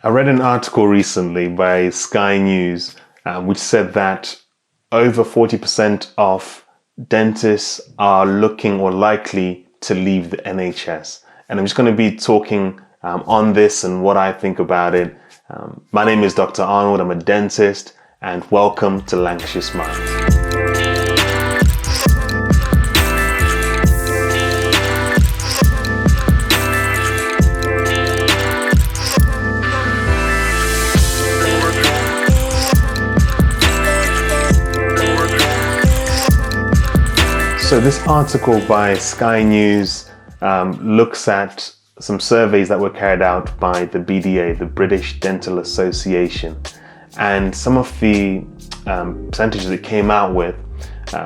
I read an article recently by Sky News, which said that over 40% of dentists are looking or likely to leave the NHS. And I'm just going to be talking on this and what I think about it. My name is Dr. Arnold, I'm a dentist, and welcome to Lancashire Smiles. So this article by Sky News looks at some surveys that were carried out by the BDA, the British Dental Association. And some of the percentages it came out with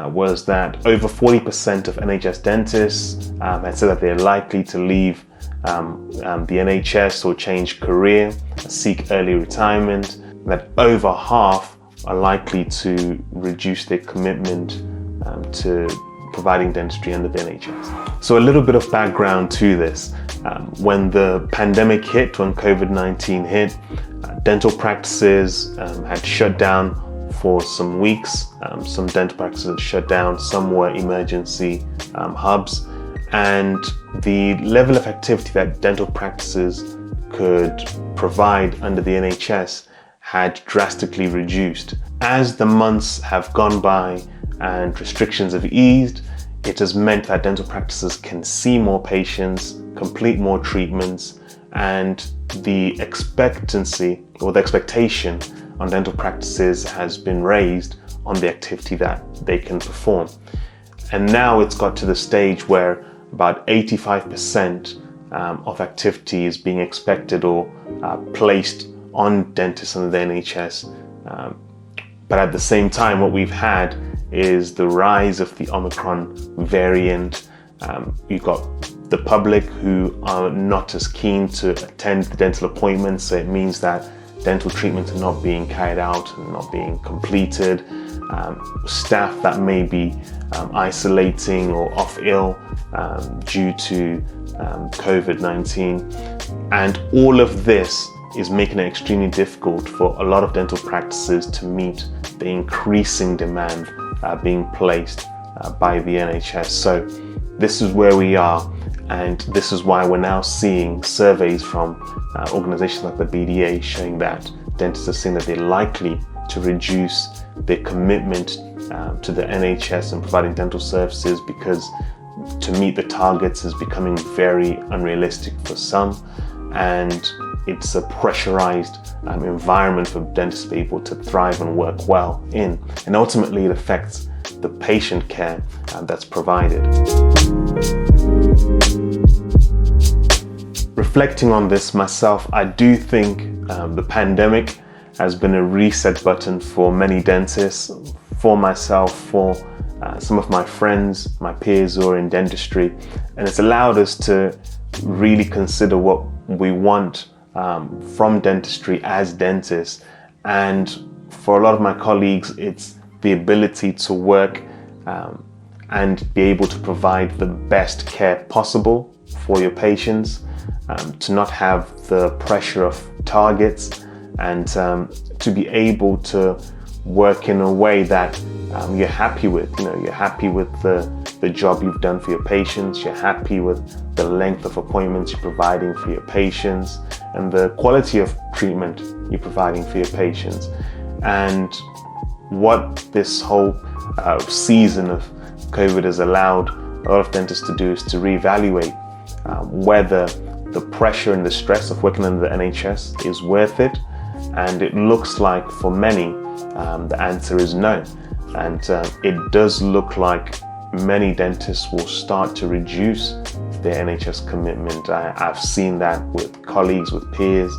was that over 40% of NHS dentists had said that they're likely to leave the NHS or change career, seek early retirement, that over half are likely to reduce their commitment to providing dentistry under the NHS. So a little bit of background to this. When the pandemic hit, when COVID-19 hit, dental practices had shut down for some weeks. Some dental practices had shut down, some were emergency hubs, and the level of activity that dental practices could provide under the NHS had drastically reduced. As the months have gone by and restrictions have eased, it has meant that dental practices can see more patients, complete more treatments, and the expectancy or the expectation on dental practices has been raised on the activity that they can perform. And now it's got to the stage where about 85% of activity is being expected or placed on dentists under the NHS. But at the same time, what we've had is the rise of the Omicron variant. You've got the public who are not as keen to attend the dental appointments, so it means that dental treatments are not being carried out and not being completed. Staff that may be isolating or off ill due to COVID-19. And all of this is making it extremely difficult for a lot of dental practices to meet the increasing demand being placed by the NHS. So this is where we are, and this is why we're now seeing surveys from organizations like the BDA showing that dentists are saying that they're likely to reduce their commitment to the NHS and providing dental services, because to meet the targets is becoming very unrealistic for some, and it's a pressurized environment for dentists to be able to thrive and work well in. And ultimately it affects the patient care that's provided. Reflecting on this myself, I do think the pandemic has been a reset button for many dentists, for myself, for some of my friends, my peers who are in dentistry. And it's allowed us to really consider what we want from dentistry as dentists. And for a lot of my colleagues, it's the ability to work and be able to provide the best care possible for your patients, to not have the pressure of targets, and to be able to work in a way that you're happy with. You're happy with the job you've done for your patients, you're happy with the length of appointments you're providing for your patients, and the quality of treatment you're providing for your patients. And what this whole season of COVID has allowed a lot of dentists to do is to reevaluate whether the pressure and the stress of working under the NHS is worth it. And it looks like for many, the answer is no. And it does look like many dentists will start to reduce their NHS commitment. I've seen that with colleagues, with peers,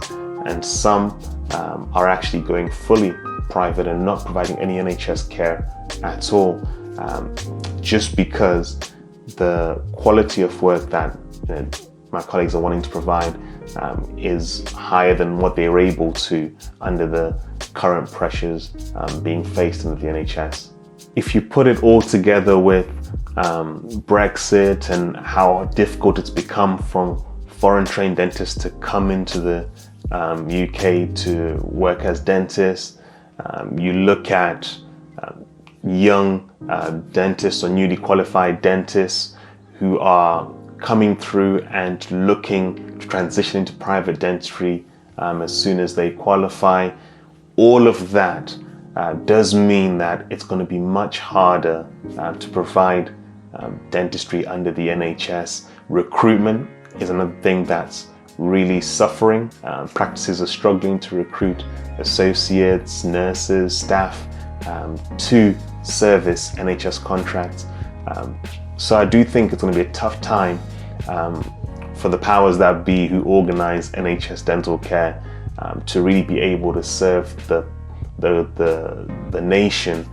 and some are actually going fully private and not providing any NHS care at all, just because the quality of work that my colleagues are wanting to provide is higher than what they're able to under the current pressures being faced under the NHS. If you put it all together with Brexit and how difficult it's become for foreign trained dentists to come into the UK to work as dentists. You look at young dentists or newly qualified dentists who are coming through and looking to transition into private dentistry as soon as they qualify. All of that does mean that it's going to be much harder to provide dentistry under the NHS. Recruitment is another thing that's really suffering. Practices are struggling to recruit associates, nurses, staff to service NHS contracts. So I do think it's going to be a tough time for the powers that be who organise NHS dental care to really be able to serve the nation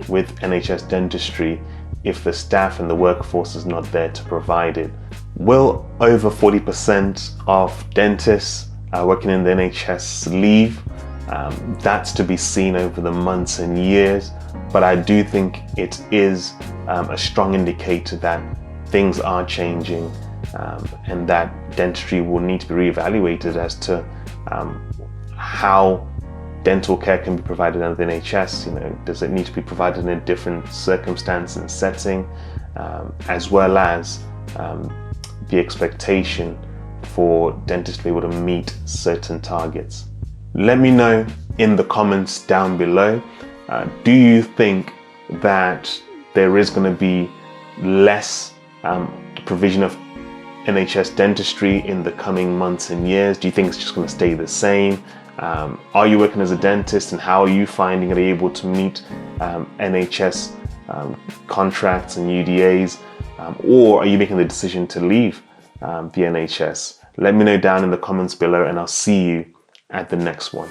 with NHS dentistry if the staff and the workforce is not there to provide it. Will over 40% of dentists working in the NHS leave? That's to be seen over the months and years, but I do think it is a strong indicator that things are changing and that dentistry will need to be reevaluated as to how dental care can be provided under the NHS. Does it need to be provided in a different circumstance and setting, as well as the expectation for dentists to be able to meet certain targets. Let me know in the comments down below. Do you think that there is going to be less provision of NHS dentistry in the coming months and years? Do you think it's just going to stay the same? Are you working as a dentist, and how are you finding it able to meet NHS contracts and UDAs? Or are you making the decision to leave the NHS? Let me know down in the comments below, and I'll see you at the next one.